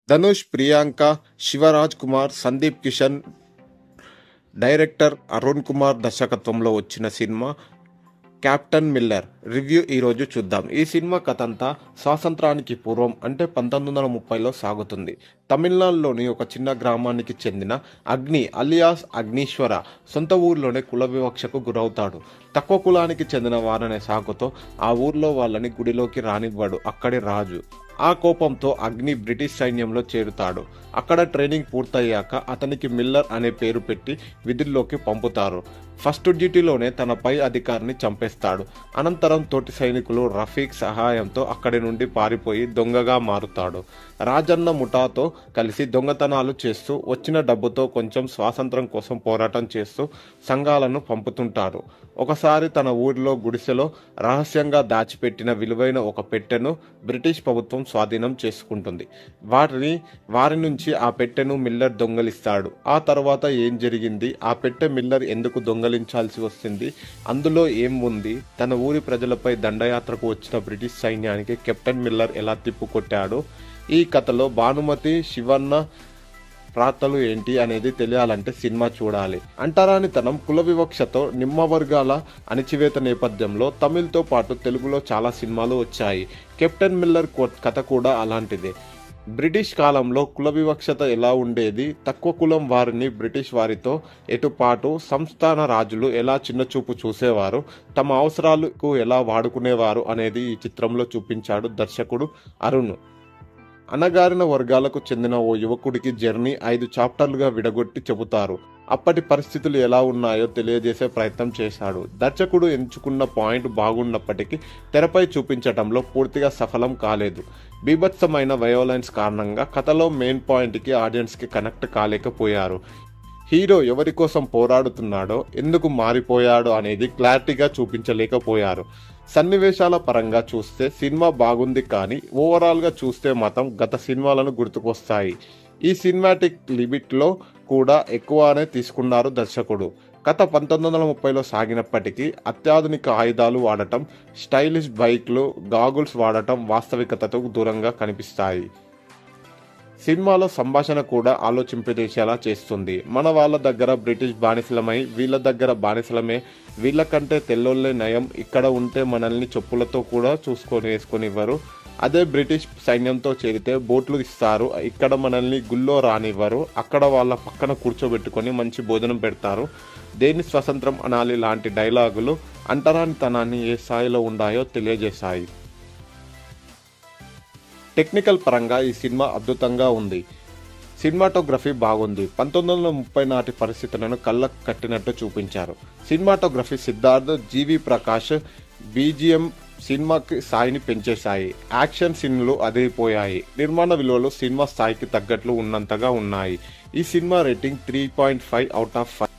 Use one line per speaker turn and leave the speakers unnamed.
Dhanush, Priyanka, Shivraj Kumar, Sandeep Kishan, director Arun Kumar దర్శకత్వంలో వచ్చిన cinema captain Miller review ఈరోజు చూద్దాం. ఈ సినిమా కథ అంతా స్వాతంత్రానికి పూర్వం అంటే 1930లో సాగుతుంది. తమిళనాడులోని ఒక చిన్న గ్రామానికి చెందిన అగ్ని అలియాస్ అగ్నీశ్వర సొంత ఊర్లోనే కుల వివక్షకు గురవుతాడు. తక్కువ కులానికి చెందిన వారనే సాకుతో ఆ ఊర్లో వాళ్ళని గుడిలోకి రానివ్వడు అక్కడి రాజు. ఆ కోపంతో అగ్ని బ్రిటిష్ సైన్యంలో చేరుతాడు. అక్కడ ట్రైనింగ్ పూర్తయ్యాక అతనికి మిల్లర్ అనే పేరు పెట్టి విధుల్లోకి పంపుతారు. ఫస్ట్ డ్యూటీలోనే తన పై అధికారిని చంపేస్తాడు. అనంతరం తోటి సైనికులు రఫీక్ సహాయంతో అక్కడి నుండి పారిపోయి దొంగగా మారుతాడు. రాజన్న ముఠాతో కలిసి దొంగతనాలు చేస్తూ వచ్చిన డబ్బుతో కొంచెం స్వాతంత్రం కోసం పోరాటం చేస్తూ సంఘాలను పంపుతుంటారు. ఒకసారి తన ఊరిలో గుడిసెలో రహస్యంగా దాచిపెట్టిన విలువైన ఒక పెట్టెను బ్రిటిష్ ప్రభుత్వం స్వాధీనం చేసుకుంటుంది. వారి నుంచి ఆ పెట్టెను మిల్లర్ దొంగలిస్తాడు. ఆ తర్వాత ఏం జరిగింది, ఆ పెట్టె మిల్లర్ ఎందుకు దొంగలించాల్సి వస్తుంది, అందులో ఏం ఉంది, తన ఊరి ప్రజలపై దండయాత్రకు వచ్చిన బ్రిటిష్ సైన్యానికి కెప్టెన్ మిల్లర్ ఎలా తిప్పుకొట్టాడు, ఈ కథలో భానుమతి శివన్న ప్రాతలు ఏంటి అనేది తెలియాలంటే సినిమా చూడాలి. అంటరానితనం, కుల వివక్షతో నిమ్మ వర్గాల అణిచివేత నేపథ్యంలో తమిళ్తో పాటు తెలుగులో చాలా సినిమాలు వచ్చాయి. కెప్టెన్ మిల్లర్ కథ కూడా అలాంటిదే. బ్రిటిష్ కాలంలో కుల వివక్షత ఎలా ఉండేది, తక్కువ కులం వారిని బ్రిటిష్ వారితో ఎటుపాటు, సంస్థాన రాజులు ఎలా చిన్నచూపు చూసేవారు, తమ అవసరాలకు ఎలా వాడుకునేవారు అనేది ఈ చిత్రంలో చూపించాడు దర్శకుడు అరుణ్. అణగారిన వర్గాలకు చెందిన ఓ యువకుడికి జర్నీ 5 చాప్టర్లుగా విడగొట్టి చెబుతారు. అప్పటి పరిస్థితులు ఎలా ఉన్నాయో తెలియజేసే ప్రయత్నం చేశాడు. దర్శకుడు ఎంచుకున్న పాయింట్ బాగున్నప్పటికీ తెరపై చూపించటంలో పూర్తిగా సఫలం కాలేదు. బీభత్సమైన వయోలెన్స్ కారణంగా కథలో మెయిన్ పాయింట్కి ఆడియన్స్కి కనెక్ట్ కాలేకపోయారు. హీరో ఎవరి కోసం పోరాడుతున్నాడో, ఎందుకు మారిపోయాడో అనేది క్లారిటీగా చూపించలేకపోయారు. సన్నివేశాల పరంగా చూస్తే సినిమా బాగుంది, కానీ ఓవరాల్గా చూస్తే మాత్రం గత సినిమాలను గుర్తుకొస్తాయి. ఈ సినిమాటిక్ లిమిట్లో కూడా ఎక్కువనే తీసుకున్నారు దర్శకుడు. కథ 1930లో సాగినప్పటికీ అత్యాధునిక ఆయుధాలు వాడటం, స్టైలిష్ బైక్లు, గాగుల్స్ వాడటం వాస్తవికతకు దూరంగా కనిపిస్తాయి. సినిమాలో సంభాషణ కూడా ఆలోచింపజేసేలా చేస్తుంది. మన వాళ్ళ దగ్గర బ్రిటిష్ బానిసలమై వీళ్ళ దగ్గర బానిసలమే, వీళ్ళకంటే తెల్లోళ్ళే నయం, ఇక్కడ ఉంటే మనల్ని చెప్పులతో కూడా వేసుకొనివ్వరు, అదే బ్రిటిష్ సైన్యంతో చేరితే బోట్లు ఇస్తారు, ఇక్కడ మనల్ని గుళ్ళో రానివ్వరు, అక్కడ వాళ్ళ పక్కన కూర్చోబెట్టుకొని మంచి భోజనం పెడతారు, దేని స్వతంత్రం అనాలి లాంటి డైలాగులు అంటరానితనాన్ని ఏ స్థాయిలో ఉన్నాయో తెలియజేశాయి. టెక్నికల్ పరంగా ఈ సినిమా అద్భుతంగా ఉంది. సినిమాటోగ్రఫీ బాగుంది. 1930 నాటి పరిస్థితులను కళ్ళకు కట్టినట్టు చూపించారు. సినిమాటోగ్రఫీ సిద్ధార్థ్, జీవి ప్రకాష్, బీజిఎం సినిమాకి స్థాయిని పెంచేశాయి. యాక్షన్ సీన్లు అదిరిపోయాయి. నిర్మాణ విలువలు సినిమా స్థాయికి తగ్గట్లు ఉన్నంతగా ఉన్నాయి. ఈ సినిమా రేటింగ్ 3.5 అవుట్ ఆఫ్ 5.